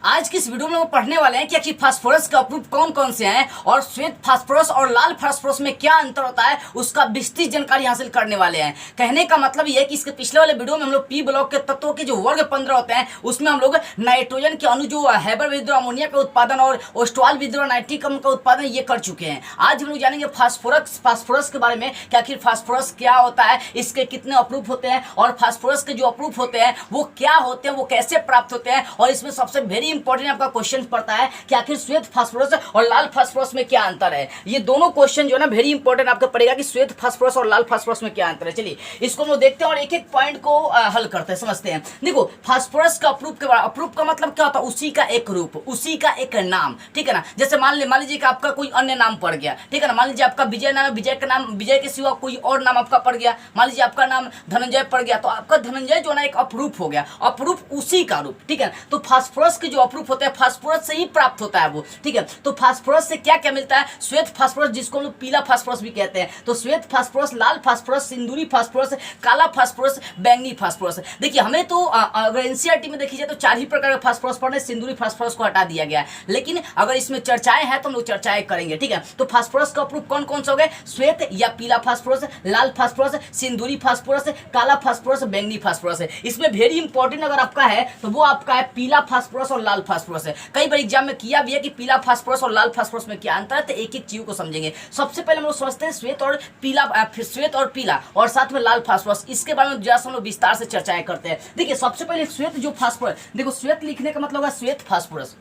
आज की इस वीडियो में वो पढ़ने वाले हैं कि आखिर फास्फोरस के अप्रूव कौन कौन से हैं और श्वेत फास्फोरस और लाल फास्फोरस में क्या अंतर होता है उसका विस्तृत जानकारी हासिल करने वाले हैं। कहने का मतलब ये है कि इसके पिछले वाले वीडियो में हम लोग पी ब्लॉक के तत्वों के जो वर्ग 15 होते हैं उसमें हम लोग नाइट्रोजन के अणु जो हैबर विद्रोह अमोनिया का उत्पादन और ओस्टवाल विद्रोह नाइट्रिक अम्ल का उत्पादन ये कर चुके हैं। आज हम लोग जानेंगे फास्फोरस के बारे में कि आखिर फास्फोरस क्या होता है, इसके कितने अप्रूव होते हैं और फास्फोरस के जो अप्रूव होते हैं वो क्या होते हैं, वो कैसे प्राप्त होते हैं। और इसमें सबसे वेरी इंपॉर्टेंट आपका क्वेश्चन पड़ता है कि आखिर श्वेत फास्फोरस और लाल फास्फोरस में क्या अंतर है। ये दोनों क्वेश्चन जो है ना वेरी इंपॉर्टेंट आपका पड़ेगा कि श्वेत फास्फोरस और लाल फास्फोरस में क्या अंतर है। चलिए इसको हम लोग देखते हैं और एक एक पॉइंट को हल करते हैं, समझते हैं। देखो फास्फोरस का अप्रूव के बाद अप्रूव का मतलब क्या होता है, उसी का एक रूप, उसी का एक नाम, ठीक है ना। जैसे मान लीजिए कि आपका कोई अन्य नाम पड़ गया, ठीक है ना। मान लीजिए आपका विजय नाम है, विजय का नाम, विजय के सिवा कोई और नाम आपका पड़ गया। मान लीजिए आपका नाम धनंजय पड़ गया तो आपका धनंजय जो ना एक अप्रूव हो गया, अप्रूव उसी का रूप, ठीक है। तो फास्फोरस के जो अप्रूव होते हैं फास्फोरस से ही प्राप्त होता है वो, ठीक है। तो फास्फोरस से क्या क्या मिलता है, श्वेत फास्फोरस जिसको हम लोग पीला फास्फोरस भी कहते हैं। तो श्वेत फास्फोरस, लाल फास्फोरस, सिंदूरी फास्फोरस, काला फास्फोरस, बैंगनी फास्फोरस। देखिए हमें तो अगर एनसीईआरटी में देखी जाए तो 4 ही प्रकार के फास्फोरस पढ़ने, सिंदूरी फास्फोरस को हटा दिया गया है। लेकिन अगर इसमें चर्चाएं हैं तो हम लोग चर्चाएं करेंगे, ठीक है। तो फास्फोरस का अप्रूव कौन कौन से हो गए, श्वेत या पीला फास्फोरस, लाल फास्फोरस, सिंदूरी फास्फोरस, काला फास्फोरस, बैंगनी फास्फोरस है। इसमें वेरी इंपॉर्टेंट अगर आपका है तो वो आपका है पीला फास्फोरस और लाल फास्फोरस है। कई बार एग्जाम में किया भी है कि पीला फास्फोरस और लाल फास्फोरस में क्या अंतर है, तो एक एक चीज को समझेंगे। सबसे पहले हम लोग समझते हैं श्वेत और पीला और साथ में लाल फास्फोरस। इसके बारे में जरा हम लोग विस्तार से चर्चाएं करते हैं। देखिए सबसे पहले श्वेत जो फास्फोरस, देखो श्वेत लिखने का मतलब होगा श्वेत फास्फोरस।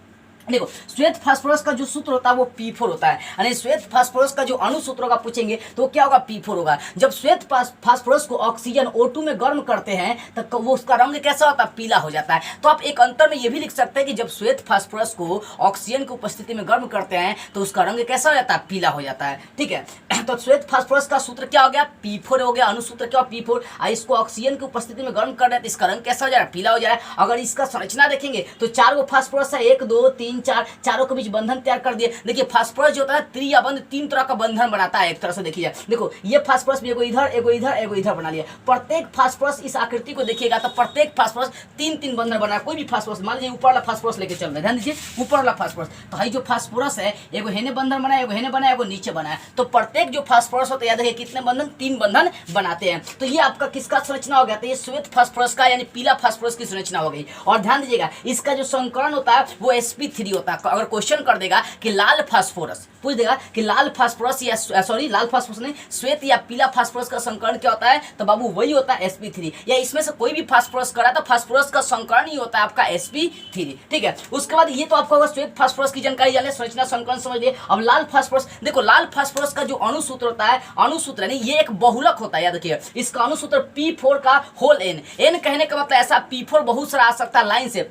देखो श्वेत फास्फोरस का जो सूत्र होता है वो P4 होता है, यानी श्वेत फास्फोरस का जो अणु सूत्र होगा पूछेंगे तो क्या होगा, P4 होगा। जब श्वेत फास्फोरस को ऑक्सीजन O2 में गर्म करते हैं तो वो उसका रंग कैसा होता है, पीला हो जाता है। तो आप एक अंतर में ये भी लिख सकते हैं कि जब श्वेत फास्फोरस को ऑक्सीजन की उपस्थिति में गर्म करते हैं तो उसका रंग कैसा हो जाता है, पीला हो जाता है, ठीक है। तो श्वेत फास्फोरस का सूत्र क्या हो गया, P4 हो गया, अणु सूत्र क्या हो, P4। इसको ऑक्सीजन की उपस्थिति में गर्म कर रहे हैं तो इसका रंग कैसा हो जा रहा है, पीला हो जा रहा है। अगर इसका संरचना देखेंगे तो 4 गो फास्फोरस है, 1 2 3 4, चारों के बीच बंधन तैयार कर दिए। देखिए फास्फोरस जो होता है त्रिअबंध, 3 तरह का बंधन बनाता है। एक तरह से देखिए जाए, देखो ये फास्फोरस भी एगो इधर एगो इधर एगो इधर बना लिया। प्रत्येक फास्फोरस इस आकृति को देखिएगा तो प्रत्येक फास्फोरस 3 बंधन बना। कोई भी फास्फोरस मान लीजिए ऊपर वाला फास्फोरस लेके चल रहे हैं, ध्यान दीजिए ऊपर वाला फास्फोरस, तो हाई जो फास्फोरस है एगो हेने बंधन बनाया, एगो हेने बनाया, एगो नीचे बनाया। तो प्रत्येक जो फास्फोरस होता है याद रखिए कितने बंधन, 3 बंधन बनाते हैं। तो ये आपका किसका संरचना हो गया, तो ये श्वेत फास्फोरस का यानी पीला फास्फोरस की संरचना हो गई। और ध्यान दीजिएगा इसका जो संकरण होता है वो sp3 होता है। अगर क्वेश्चन कर देगा कि लाल फास्फोरस, पूछ देगा कि लाल फास्फोरस या लाल फास्फोरस नहीं, श्वेत या पीला फास्फोरस का संकरण क्या होता है, तो बाबू वही होता है sp3। या इसमें से कोई भी फास्फोरस करा तो फास्फोरस का संकरण ही होता है आपका sp3, ठीक है। उसके बाद ये तो आपका होगा श्वेत फास्फोरस की जानकारी जाने, संरचना संकरण समझ लिए। अब लाल फास्फोरस, देखो लाल फास्फोरस का जो अणु सूत्र होता है, अणु सूत्र यानी ये एक बहुलक होता है, याद रखिए इसका अणु सूत्र P4 का होल n कहने का मतलब ऐसा P4 बहुत सारा आ सकता है लाइन से।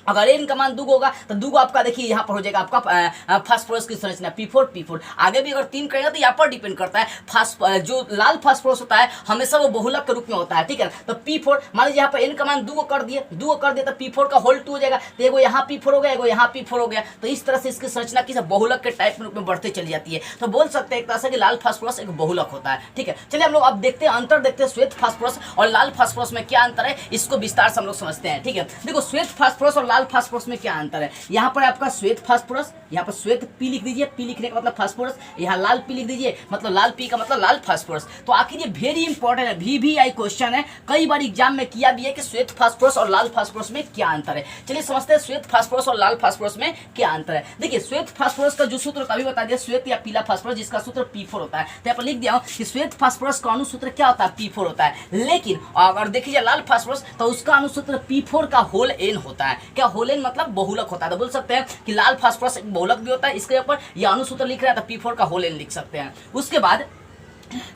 अगर n का मान 2 होगा तो 2 आपका देखिए यहाँ पर हो जाएगा आपका फास्फोरस की संरचना P4। आगे भी अगर 3 करेगा तो यहाँ पर डिपेंड करता है। जो लाल फास्फोरस होता है हमेशा वो बहुलक के रूप में होता है, ठीक है। तो P4 मान लीजिए यहाँ पर n का मान 2 कर दिए, 2 कर दिया तो P4 का होल 2 हो जाएगा। तो एगो यहाँ P4 हो गया, एगो यहाँ P4 हो गया। तो इस तरह से इसकी संरचना की बहुलक के टाइप में रूप में बढ़ते चली जाती है। तो बोल सकते हैं एक तरह से कि लाल फास्फोरस एक बहुलक होता है, ठीक है। चलिए हम लोग अब देखते हैं अंतर, देखते हैं श्वेत फास्फोरस और लाल फास्फोरस में क्या अंतर है, इसको विस्तार से हम लोग समझते हैं, ठीक है। देखो श्वेत फास्फोरस और लाल फास्फोरस में क्या अंतर है। यहाँ पर आपका श्वेत फास्फोरस, यहाँ पर श्वेत P लिख दीजिए, P लिखने का मतलब फास्फोरस, यहाँ लाल P लिख दीजिए मतलब लाल P का मतलब लाल फास्फोरस। तो आखिर ये वेरी इंपॉर्टेंट है, VVI क्वेश्चन है, कई बार एग्जाम में किया भी है कि श्वेत फास्फोरस और लाल फास्फोरस में क्या अंतर है। चलिए समझते हैं श्वेत फास्फोरस और लाल फास्फोरस में क्या अंतर है। देखिए श्वेत फास्फोरस का जो सूत्र कभी बता दिया, श्वेत या पीला फास्फोरस जिसका सूत्र P4 होता है। तो यहाँ पर लिख दिया कि श्वेत फास्फोरस का अणु सूत्र क्या होता है, P4 होता है। लेकिन अगर देखिए लाल फास्फोरस तो उसका अणु सूत्र P4 का होल n होता है। क्या होल n मतलब बहुलक होता है। तो बोल सकते हैं कि लाल फास्फोरस एक बहुलक भी होता है। इसके ऊपर यह अणु सूत्र लिख रहा है तो P4 का होल n लिख सकते हैं। उसके बाद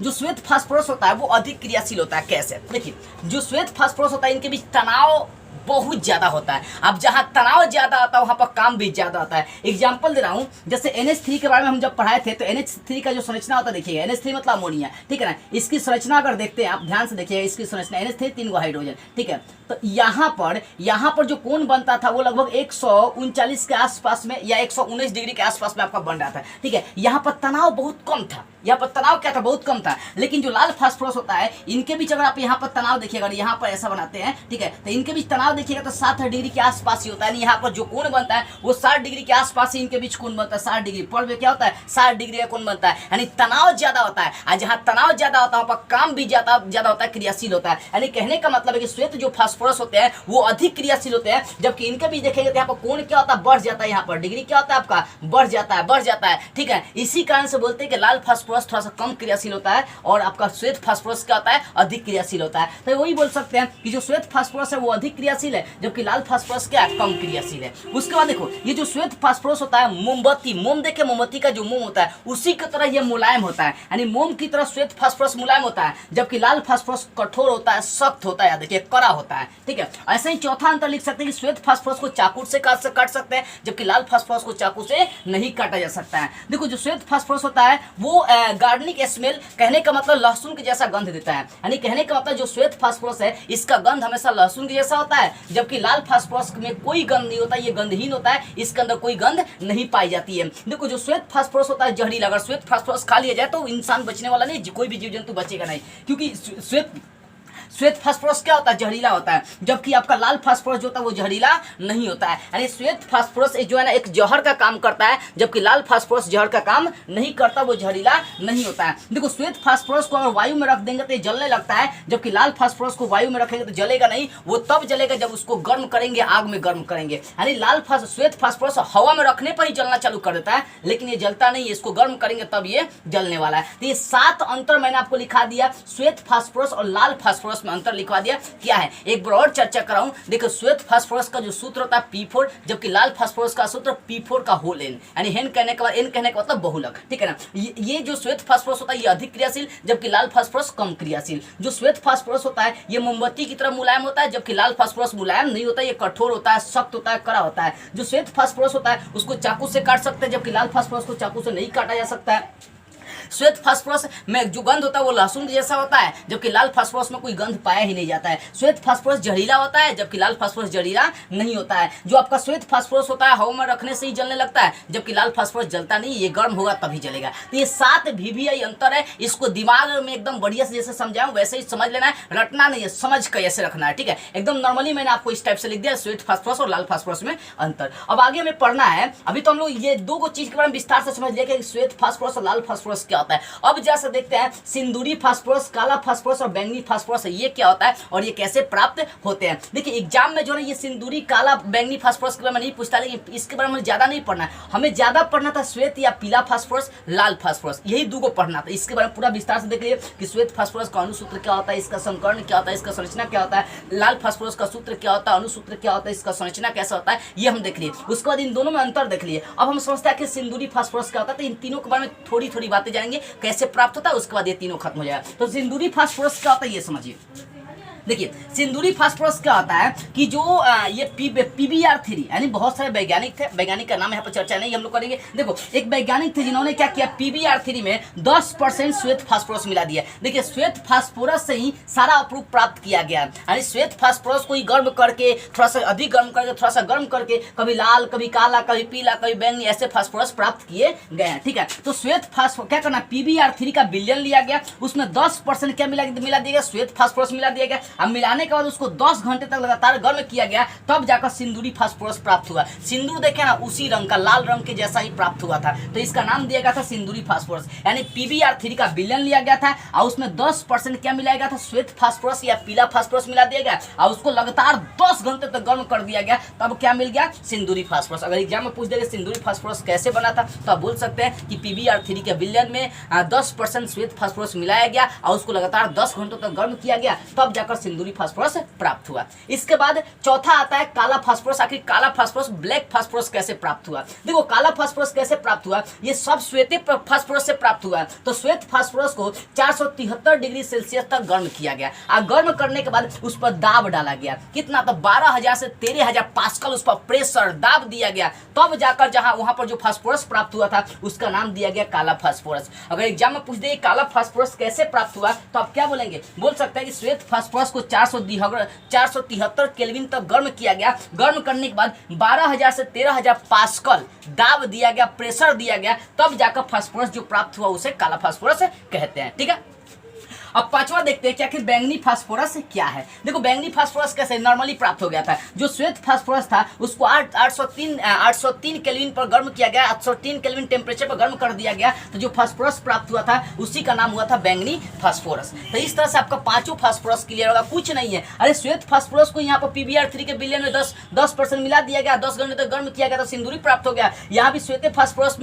जो श्वेत फास्फोरस होता है वो अधिक क्रियाशील होता है। कैसे, देखिए जो श्वेत फास्फोरस होता है इनके बीच तनाव बहुत ज्यादा होता है। अब जहां तनाव ज्यादा आता है वहां पर काम भी ज्यादा आता है। एग्जांपल दे रहा हूं, जैसे NH3 के बारे में हम जब पढ़ाए थे तो NH3 का जो संरचना होता है देखिएगा, NH3 मतलब अमोनिया, ठीक है ना। इसकी संरचना अगर देखते हैं आप ध्यान से देखिए, इसकी संरचना NH3 3 गो हाइड्रोजन, ठीक है। तो यहाँ पर जो कोण बनता था वो लगभग 139 के आसपास में या 119 डिग्री के आसपास में आपका बन रहा था, ठीक है। यहाँ पर तनाव बहुत कम था, यहाँ पर तनाव क्या था, बहुत कम था। लेकिन जो लाल फास्फोरस होता है इनके बीच अगर आप यहाँ पर तनाव देखिएगा, यहाँ पर ऐसा बनाते हैं, ठीक है, तो इनके बीच तनाव देखिएगा तो 7 डिग्री के आसपास ही होता है। यहाँ पर जो कोण कोण बनता है वो 60 डिग्री के आसपास ही इनके बीच कोण बनता है, 60 डिग्री। पॉल में क्या होता है 60 डिग्री का कोण बनता है, यानी तनाव ज्यादा होता है। और जहां तनाव ज्यादा होता है वहां पर काम भी ज्यादा होता है, क्रियाशील होता है। यानी कहने का मतलब है कि श्वेत जो फास्फोरस होते हैं वो अधिक क्रियाशील होते हैं, जबकि इनके बीच देखेंगे तो यहाँ पर कोण क्या होता है बढ़ जाता है, यहाँ पर डिग्री क्या होता है आपका बढ़ जाता है। ठीक है, इसी कारण से बोलते हैं कि लाल फास्फोरस थोड़ा सा कम क्रियाशील होता है और आपका श्वेत फास्फोरस क्या होता है अधिक क्रियाशील होता है। तो वही बोल सकते हैं कि जो श्वेत फास्फोरस है वो अधिक क्रियाशील है, जबकि लाल फास्फोरस क्या है कम क्रियाशील है। उसके बाद देखो ये जो श्वेत फास्फोरस होता है मोमबत्ती, मोम देखे मोमबत्ती का जो मोम होता है उसी की तरह ये मुलायम होता है, यानी मोम की तरह श्वेत फास्फोरस मुलायम होता है, जबकि लाल फास्फोरस कठोर होता है, सख्त होता है, देखिए कड़ा होता है। ठीक है, ऐसे ही चौथा अंतर लिख सकते हैं कि श्वेत फास्फोरस को चाकू से काट सकते हैं, जबकि लाल फास्फोरस को चाकू से नहीं काटा जा सकता है। देखो जो श्वेत फास्फोरस होता है वो गार्डनिक स्मेल, कहने का मतलब लहसुन के जैसा गंध देता है, यानी कहने का मतलब जो श्वेत फास्फोरस है इसका गंध हमेशा लहसुन के जैसा होता है, जबकि लाल फास्फोरस में कोई गंध नहीं होता, ये गंधहीन होता है, इसके अंदर कोई गंध नहीं पाई जाती है। देखो जो श्वेत फास्फोरस होता है जहरीला, अगर श्वेत फास्फोरस खा लिया जाए तो इंसान बचने वाला नहीं, कोई भी जीव जंतु बचेगा नहीं, क्योंकि श्वेत फास्फोरस क्या होता है जहरीला होता है, जबकि आपका लाल फास्फोरस जो होता है वो जहरीला नहीं होता है। यानी श्वेत फास्फोरस जो है ना एक जहर का काम करता है, जबकि लाल फास्फोरस जहर का काम नहीं करता, वो जहरीला नहीं होता है। देखो श्वेत फास्फोरस को अगर वायु में रख देंगे तो ये जलने लगता है, जबकि लाल फास्फोरस को वायु में रखेंगे तो जलेगा नहीं, वो तब जलेगा जब उसको गर्म करेंगे, आग में गर्म करेंगे। यानी श्वेत फास्फोरस हवा में रखने पर ही जलना चालू कर देता है, लेकिन ये जलता नहीं है, इसको गर्म करेंगे तब ये जलने वाला है। तो ये 7 अंतर मैंने आपको लिखा दिया, श्वेत फास्फोरस और लाल फास्फोरस में अंतर लिखवा दिया क्या है। एक बार और चर्चा कराऊं, देखो श्वेत फास्फोरस का जो सूत्र होता है P4, जबकि लाल फास्फोरस का सूत्र P4 का होल N, यानी हेन कहने के बाद N कहने का मतलब बहुलक। ठीक है ना, ये जो श्वेत फास्फोरस होता है ये अधिक क्रियाशील, जबकि लाल फास्फोरस कम क्रियाशील। जो श्वेत फास्फोरस होता है ये मोमबत्ती की तरह मुलायम होता है, जबकि लाल फास्फोरस मुलायम नहीं होता, ये कठोर होता है, सख्त होता है, कड़ा होता है। जो श्वेत फास्फोरस होता है उसको चाकू से काट सकते हैं, जबकि लाल फास्फोरस को चाकू से नहीं काटा जा सकता है। श्वेत फास्फोरस में जो गंध होता है वो लहसुन जैसा होता है, जबकि लाल फास्फोरस में कोई गंध पाया ही नहीं जाता है। श्वेत फास्फोरस जहरीला होता है, जबकि लाल फास्फोरस जहरीला नहीं होता है। जो आपका श्वेत फास्फोरस होता है हवा में रखने से ही जलने लगता है, जबकि लाल फास्फोरस जलता नहीं, ये गर्म होगा तभी जलेगा। तो ये 7 VVI अंतर है, इसको दिमाग में एकदम बढ़िया से जैसे समझाऊं वैसे ही समझ लेना है, रटना नहीं है, समझ कैसे रखना है। ठीक है, एकदम नॉर्मली मैंने आपको इस टाइप से लिख दिया श्वेत फास्फोरस और लाल फास्फोरस में अंतर। अब आगे हमें पढ़ना है, अभी तो हम लोग ये 2 चीज के बारे में विस्तार से समझ लिया कि श्वेत फास्फोरस और लाल फास्फोरस क्या होता है। अब जैसे देखते हैं सिंदूरी फास्फोरस, काला फास्फोरस और बैंगनी फास्फोरस ये क्या होता है और ये कैसे प्राप्त होते हैं। देखिए एग्जाम में जो है ये सिंदूरी, काला, बैंगनी फास्फोरस के बारे में नहीं पूछता, लेकिन इसके बारे में ज्यादा नहीं पढ़ना है, हमें ज्यादा पढ़ना था श्वेत या पीला फास्फोरस, लाल फास्फोरस, यही 2 को पढ़ना था। इसके बारे में पूरा विस्तार से देख लिए कि श्वेत फास्फोरस का अणुसूत्र क्या होता है, इसका संकर्ण क्या होता है, इसका संरचना क्या होता है, लाल फास्फोरस का सूत्र क्या होता है, अणुसूत्र क्या होता है, इसका संरचना कैसा होता है, ये हम देख लिए। उसके बाद इन दोनों में अंतर देख लिए। अब हम समझते हैं कि सिंदूरी फास्फोरस क्या होता है, तो इन तीनों के बारे में थोड़ी थोड़ी बातें जानेंगे कैसे प्राप्त होता है, उसके बाद ये तीनों खत्म हो जाएगा। तो सिंदूरी फास्फोरस क्या होता है ये समझिए। देखिए सिंदूरी फास्फोरस क्या होता है कि जो ये PBr3, यानी बहुत सारे वैज्ञानिक थे, वैज्ञानिक का नाम यहाँ पर चर्चा नहीं हम लोग करेंगे। देखो एक वैज्ञानिक थे जिन्होंने क्या किया, PBr3 में 10% श्वेत फास्फोरस मिला दिया। देखिए श्वेत फास्फोरस से ही सारा अप्रूव प्राप्त किया गया, यानी श्वेत फास्फोरस को ही गर्म करके, थोड़ा सा अधिक गर्म करके, थोड़ा सा गर्म करके, कभी लाल, कभी काला, कभी पीला, कभी बैंगनी, ऐसे फास्फोरस प्राप्त किए गए हैं। ठीक है, तो श्वेत फास्फोरस क्या करना, PBr3 का विलयन लिया गया, उसमें 10% क्या मिला दिया गया, श्वेत फास्फोरस मिला दिया गया। अब मिलाने के बाद उसको 10 घंटे तक लगातार गर्म किया गया, तब जाकर सिंदूरी फास्फोरस प्राप्त हुआ। सिंदूर देखे ना उसी रंग का, लाल रंग के जैसा ही प्राप्त हुआ था, तो इसका नाम दिया गया था सिंदूरी फास्फोरस। यानी PBr3 का विलयन लिया गया था और उसमें 10% क्या मिलाया गया था, श्वेत फास्फोरस या पीला फास्फोरस मिला दिया गया और उसको लगातार 10 घंटे तक गर्म कर दिया गया, तब क्या मिल गया, सिंदूरी फास्फोरस। अगर एग्जाम में पूछ देगा सिंदूरी फास्फोरस कैसे बना था, तो आप बोल सकते हैं कि PBr3 के विलयन में 10% श्वेत फास्फोरस मिलाया गया और उसको लगातार 10 घंटों तक गर्म किया गया, तब जाकर सिंदूरी फास्फोरस प्राप्त हुआ। इसके बाद चौथा आता है काला फास्फोरस। आखिर काला फास्फोरस, ब्लैक फास्फोरस कैसे प्राप्त हुआ। देखो काला फास्फोरस कैसे प्राप्त हुआ, ये सब श्वेत फास्फोरस से प्राप्त हुआ। तो श्वेत फास्फोरस को 473 डिग्री सेल्सियस तक गर्म किया गया और गर्म करने के बाद उस पर दाब डाला गया, कितना, तो 12,000 से 13,000 पास्कल उस पर प्रेशर दाब दिया गया, तब जाकर जहां वहां पर जो फास्फोरस प्राप्त हुआ था उसका नाम दिया गया काला फास्फोरस। अगर एग्जाम में पूछ दे काला फास्फोरस कैसे प्राप्त हुआ, तो आप क्या बोलेंगे, बोल सकते हैं कि श्वेत फास्फोरस को 473 केल्विन तक गर्म किया गया, गर्म करने के बाद 12,000 से 13,000 पास्कल दाब दिया गया, प्रेशर दिया गया, तब जाकर फास्फोरस जो प्राप्त हुआ उसे काला फास्फोरस कहते हैं। ठीक है, अब पांचवा देखते हैं कि आखिर बैंगनी फास्फोरस क्या है। देखो बैंगनी फास्फोरस कैसे नॉर्मली प्राप्त हो गया था, जो श्वेत फास्फोरस था उसको 803 केल्विन पर गर्म किया गया, 803 केल्विन टेम्परेचर पर गर्म कर दिया गया, तो जो फास्फोरस प्राप्त हुआ था उसी का नाम हुआ था बैंगनी फास्फोरस। तो इस तरह से आपका पांचों फास्फोरस क्लियर होगा, कुछ नहीं है। अरे श्वेत फास्फोरस को यहाँ पर PbR3 के विलयन में 10% मिला दिया गया, 10 घंटे तक गर्म किया गया तो सिंदूरी प्राप्त हो गया। यहाँ भी श्वेत फास्फोरस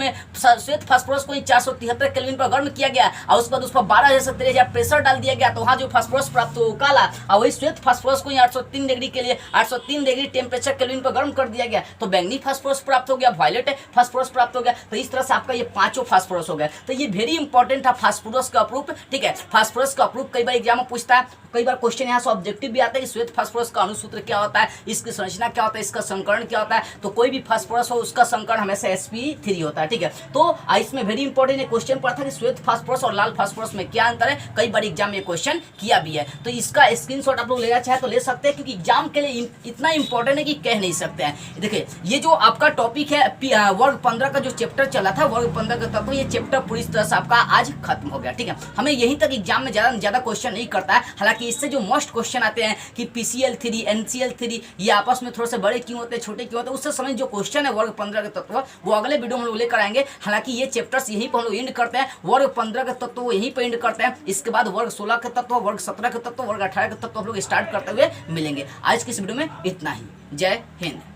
को 473 केल्विन पर गर्म किया गया और उसके बाद उस पर 12,000 से 13,000 प्रेशर डाल दिया गया, तो वहाँ जो फास्फोरस प्राप्त हो काला, और वही श्वेत फास्फोरस को 803 डिग्री के लिए 803 डिग्री टेम्परेचर केल्विन पर गर्म कर दिया गया, तो बैंगनी फास्फोरस प्राप्त हो गया, वायलेट फास्फोरस प्राप्त हो गया। तो इस तरह से आपका ये पांचों फास्फोरस हो गया। तो ये वेरी इंपॉर्टेंट था फास्फोरस का प्रूफ, ठीक है। फास्फोरस का प्रूफ कई बार एग्जाम में पूछता है, कई बार क्वेश्चन यहाँ से ऑब्जेक्टिव भी आता है कि श्वेत फास्फोरस का अणुसूत्र क्या होता है, इसकी संरचना क्या होता है, इसका संकरण क्या होता है। तो कोई भी फास्फोरस हो उसका संकरण हमेशा sp3 होता है, ठीक है। तो इसमें वेरी इंपॉर्टेंट क्वेश्चन पड़ा था कि श्वेत फास्फोरस और लाल फास्फोरस में क्या अंतर है, कई बार एग्जाम में क्वेश्चन किया भी है। तो इसका स्क्रीनशॉट आप लोग लेना चाहे तो ले सकते हैं, क्योंकि एग्जाम के लिए इतना इंपॉर्टेंट है कि कह नहीं सकते हैं। देखिए ये जो आपका टॉपिक है वर्ग 15 का जो चैप्टर चला था, वर्ग 15 का तत्व, ये चैप्टर पूरी तरह से आपका आज खत्म हो गया, ठीक है। हमें यहीं तक एग्जाम में ज्यादा क्वेश्चन नहीं करता है। हालांकि इससे जो मोस्ट क्वेश्चन आते हैं कि PCl3 NCl3 ये आपस में थोड़े से बड़े क्यों होते हैं, छोटे क्यों होते हैं, उससे समय जो क्वेश्चन है वर्ग 15 के तत्व वो अगले वीडियो में हम लोग लेकर आएंगे। हालांकि ये चैप्टर्स यहीं पर हम लोग एंड करते हैं, वर्ग 15 के तत्व वो यहीं पर एंड करते हैं। इसके बाद वर्ग 16 के तत्व, वर्ग 17 के तत्व, वर्ग 18 के तत्व हम लोग स्टार्ट करते हुए मिलेंगे। आज की इस वीडियो में इतना ही। जय हिंद।